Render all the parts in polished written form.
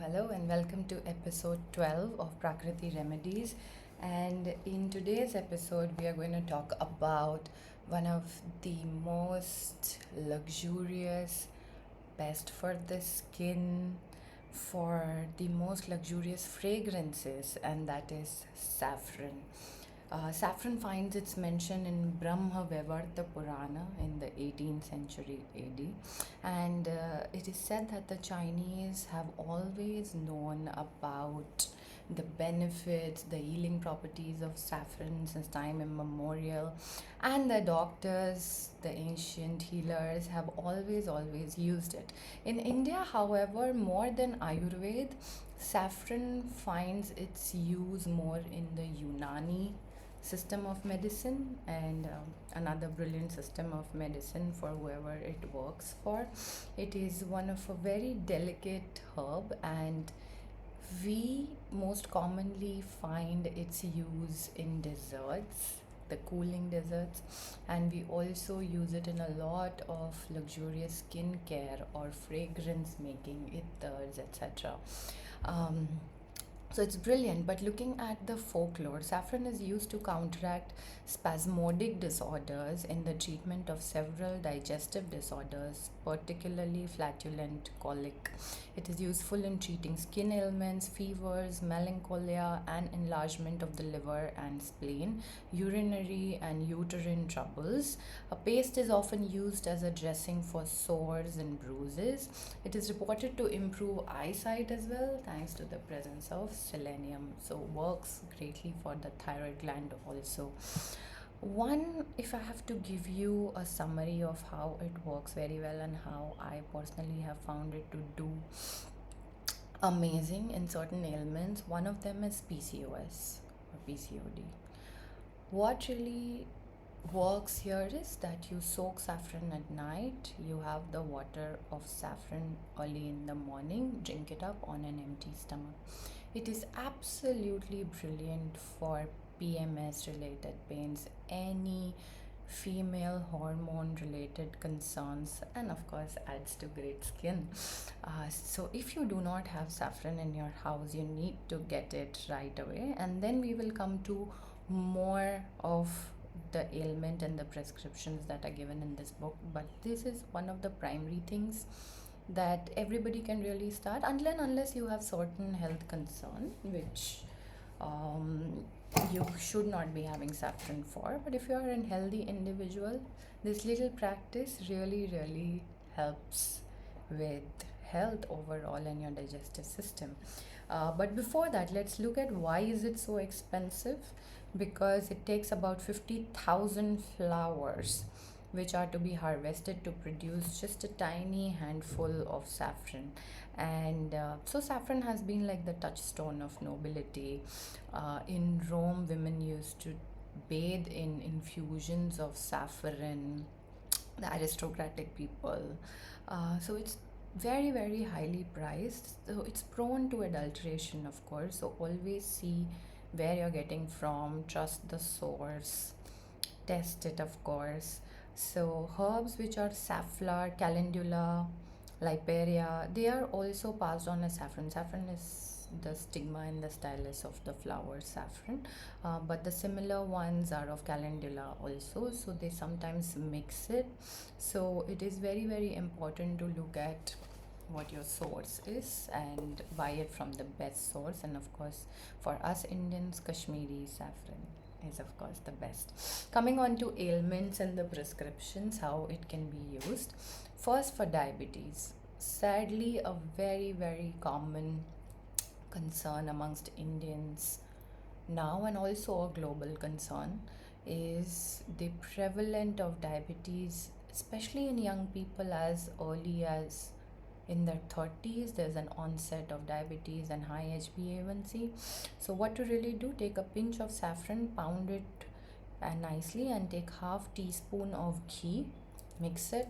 Hello, and welcome to episode 12 of Prakriti Remedies. And in today's episode, we are going to talk about one of the most luxurious, best for the skin, for the most luxurious fragrances, and that is saffron. Saffron finds its mention in Brahma Vaivarta Purana in the 18th century AD, and it is said that the Chinese have always known about the benefits, the healing properties of saffron since time immemorial, and the doctors, the ancient healers, have always used it. In India, however, more than Ayurveda, saffron finds its use more in the Unani system of medicine, and another brilliant system of medicine for whoever it works for. It is one of a very delicate herb, and we most commonly find its use in desserts, the cooling desserts, and we also use it in a lot of luxurious skincare or fragrance making, ethers, etc. Um, so it's brilliant, but looking at the folklore, saffron is used to counteract spasmodic disorders in the treatment of several digestive disorders, particularly flatulent colic. It is useful in treating skin ailments, fevers, melancholia, and enlargement of the liver and spleen, urinary and uterine troubles. A paste is often used as a dressing for sores and bruises. It is reported to improve eyesight as well, thanks to the presence of selenium. So works greatly for the thyroid gland also. One, if I have to give you a summary of how it works very well and how I personally have found it to do amazing in certain ailments, one of them is PCOS or PCOD. What really works here is that you soak saffron at night, you have the water of saffron early in the morning, drink it up on an empty stomach. It is absolutely brilliant for PMS related pains, any female hormone related concerns, and of course adds to great skin. So if you do not have saffron in your house, you need to get it right away, and then we will come to more of the ailment and the prescriptions that are given in this book. But this is one of the primary things that everybody can really start, unless you have certain health concern, which um, you should not be having saffron for. But if you are a healthy individual, this little practice really helps with health overall and your digestive system. But before that, let's look at why is it so expensive. Because it takes about 50,000 flowers which are to be harvested to produce just a tiny handful of saffron. And so saffron has been like the touchstone of nobility. In Rome, women used to bathe in infusions of saffron, the aristocratic people. So it's very highly priced. So it's prone to adulteration, of course. So always see where you're getting from, trust the source, test it, of course. So herbs which are safflower, calendula, liparia, they are also passed on as saffron. Saffron is the stigma and the stylus of the flower saffron, but the similar ones are of calendula also, so they sometimes mix it. So it is very important to look at what your source is and buy it from the best source. And of course, for us Indians, Kashmiri saffron is of course the best. Coming on to ailments and the prescriptions, how it can be used. First, for diabetes, sadly a very common concern amongst Indians now, and also a global concern, is the prevalent of diabetes, especially in young people as early as in their 30s. There's an onset of diabetes and high HbA1c. So what to really do, take a pinch of saffron, pound it nicely, and take half teaspoon of ghee, mix it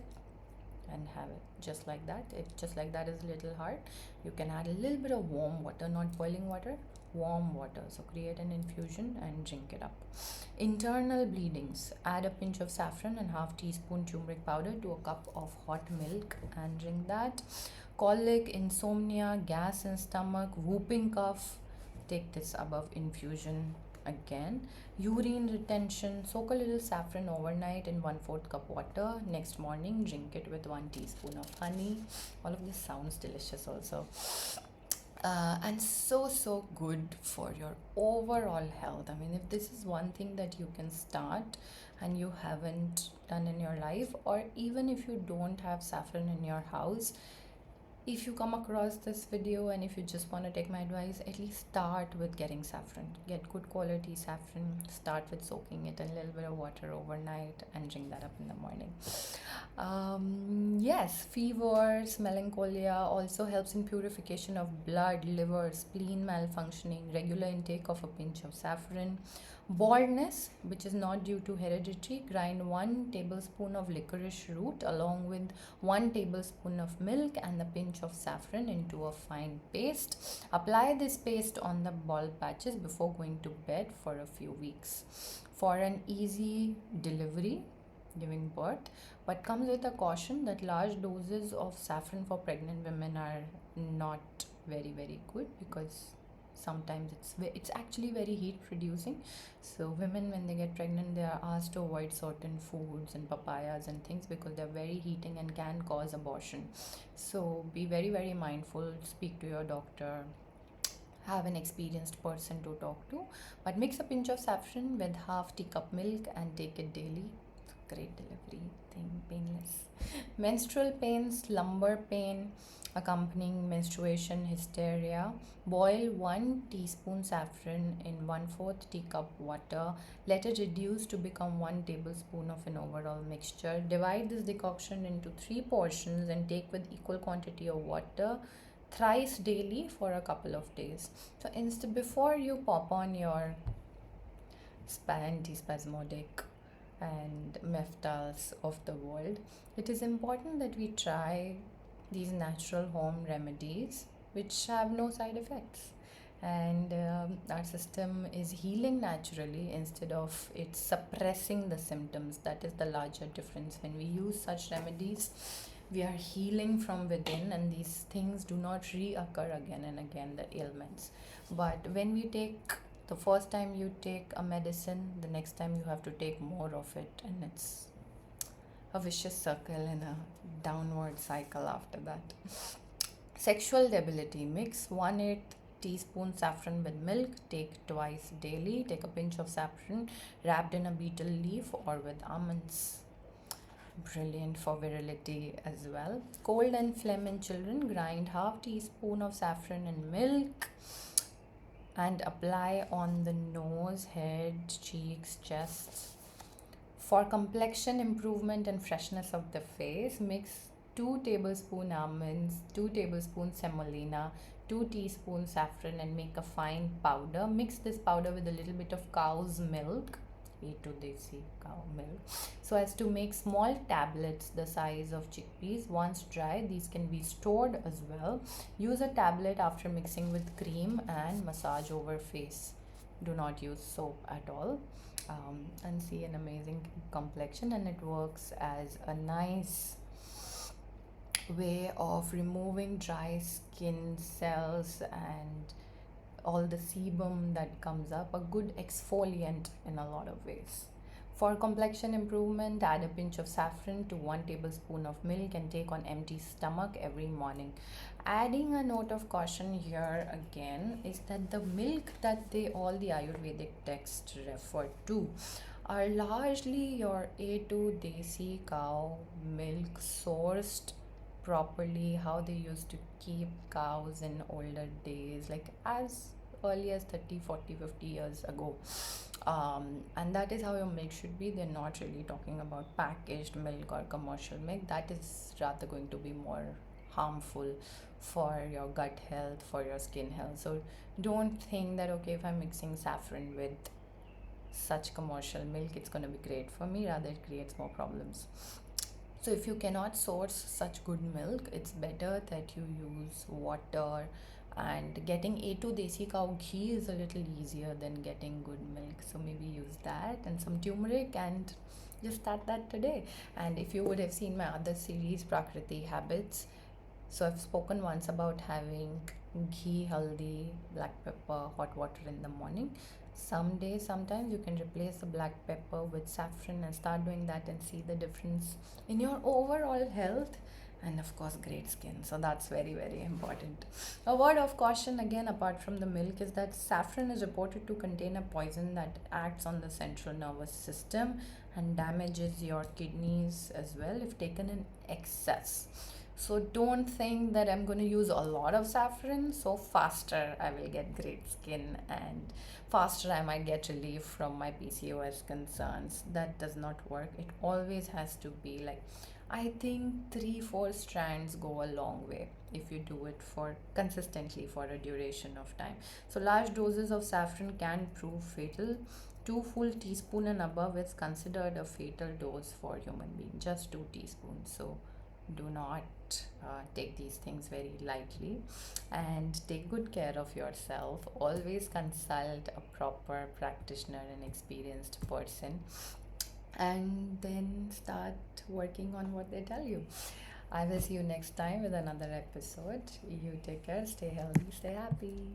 and have it just like that. It just like that is a little hard. You can add a little bit of warm water, not boiling water, warm water. So create an infusion and drink it up. Internal bleedings, add a pinch of saffron and half teaspoon turmeric powder to a cup of hot milk and drink that. Colic, insomnia, gas in stomach, whooping cough, take this above infusion again. Urine retention, soak a little saffron overnight in 1/4 cup water. Next morning, drink it with 1 teaspoon of honey. All of this sounds delicious also. And so good for your overall health. I mean, if this is one thing that you can start and you haven't done in your life, or even if you don't have saffron in your house, if you come across this video and if you just want to take my advice, at least start with getting saffron. Get good quality saffron. Start with soaking it in a little bit of water overnight and drink that up in the morning. Yes, fevers, melancholia also helps in purification of blood, liver, spleen malfunctioning, regular intake of a pinch of saffron. Baldness, which is not due to hereditary, grind 1 tablespoon of licorice root along with 1 tablespoon of milk and a pinch of saffron into a fine paste. Apply this paste on the bald patches before going to bed for a few weeks. For an easy delivery, giving birth, but comes with a caution that large doses of saffron for pregnant women are not very good, because sometimes it's actually very heat producing. So women, when they get pregnant, they are asked to avoid certain foods and papayas and things because they're very heating and can cause abortion. So be very mindful. Speak to your doctor, have an experienced person to talk to, but mix a pinch of saffron with half teacup milk and take it daily. Great delivery thing, painless. Menstrual pain, lumbar pain accompanying menstruation hysteria, boil 1 teaspoon saffron in 1/4 teacup water. Let it reduce to become 1 tablespoon of an overall mixture. Divide this decoction into 3 portions and take with equal quantity of water thrice daily for a couple of days. So before you pop on your antispasmodic and meftals of the world, it is important that we try these natural home remedies which have no side effects, and our system is healing naturally instead of it suppressing the symptoms. That is the larger difference. When we use such remedies, we are healing from within, and these things do not reoccur again and again, the ailments. But when we take, the first time you take a medicine, the next time you have to take more of it, and it's a vicious circle and a downward cycle after that. Sexual debility, mix 1/8 teaspoon saffron with milk, take twice daily. Take a pinch of saffron wrapped in a betel leaf or with almonds. Brilliant for virility as well. Cold and phlegm in children, grind half teaspoon of saffron in milk and apply on the nose, head, cheeks, chest. For complexion improvement and freshness of the face, mix 2 tablespoon almonds, 2 tablespoon semolina, 2 teaspoon saffron and make a fine powder. Mix this powder with a little bit of cow's milk, A2 desi cow milk, so as to make small tablets the size of chickpeas. Once dry, these can be stored as well. Use a tablet after mixing with cream and massage over face. Do not use soap at all. And see an amazing complexion, and it works as a nice way of removing dry skin cells and all the sebum that comes up. A good exfoliant in a lot of ways. For complexion improvement, add a pinch of saffron to 1 tablespoon of milk and take on empty stomach every morning. Adding a note of caution here again is that the milk that all the Ayurvedic texts refer to are largely your A2 desi cow milk, sourced properly, how they used to keep cows in older days, like as early as 30, 40, 50 years ago. And that is how your milk should be. They're not really talking about packaged milk or commercial milk. That is rather going to be more harmful for your gut health, for your skin health. So don't think that, okay, if I'm mixing saffron with such commercial milk, it's going to be great for me. Rather, it creates more problems. So if you cannot source such good milk, it's better that you use water And getting A2 desi cow ghee is a little easier than getting good milk. So maybe use that and some turmeric and just start that today. And if you would have seen my other series, Prakriti Habits, so I've spoken once about having ghee, haldi, black pepper, hot water in the morning. Some days, sometimes you can replace the black pepper with saffron and start doing that and see the difference in your overall health and of course great skin. So that's very, very important. A word of caution again apart from the milk is that saffron is reported to contain a poison that acts on the central nervous system and damages your kidneys as well if taken in excess. So don't think that I'm going to use a lot of saffron, so faster I will get great skin and faster I might get relief from my PCOS concerns. That does not work. It always has to be like, I think 3 4 strands go a long way if you do it for consistently for a duration of time. So large doses of saffron can prove fatal. 2 full teaspoon and above is considered a fatal dose for human being. Just 2 teaspoons. So do not take these things very lightly and take good care of yourself. Always consult a proper practitioner and experienced person and then start working on what they tell you. I will see you next time with another episode. You take care, stay healthy, stay happy.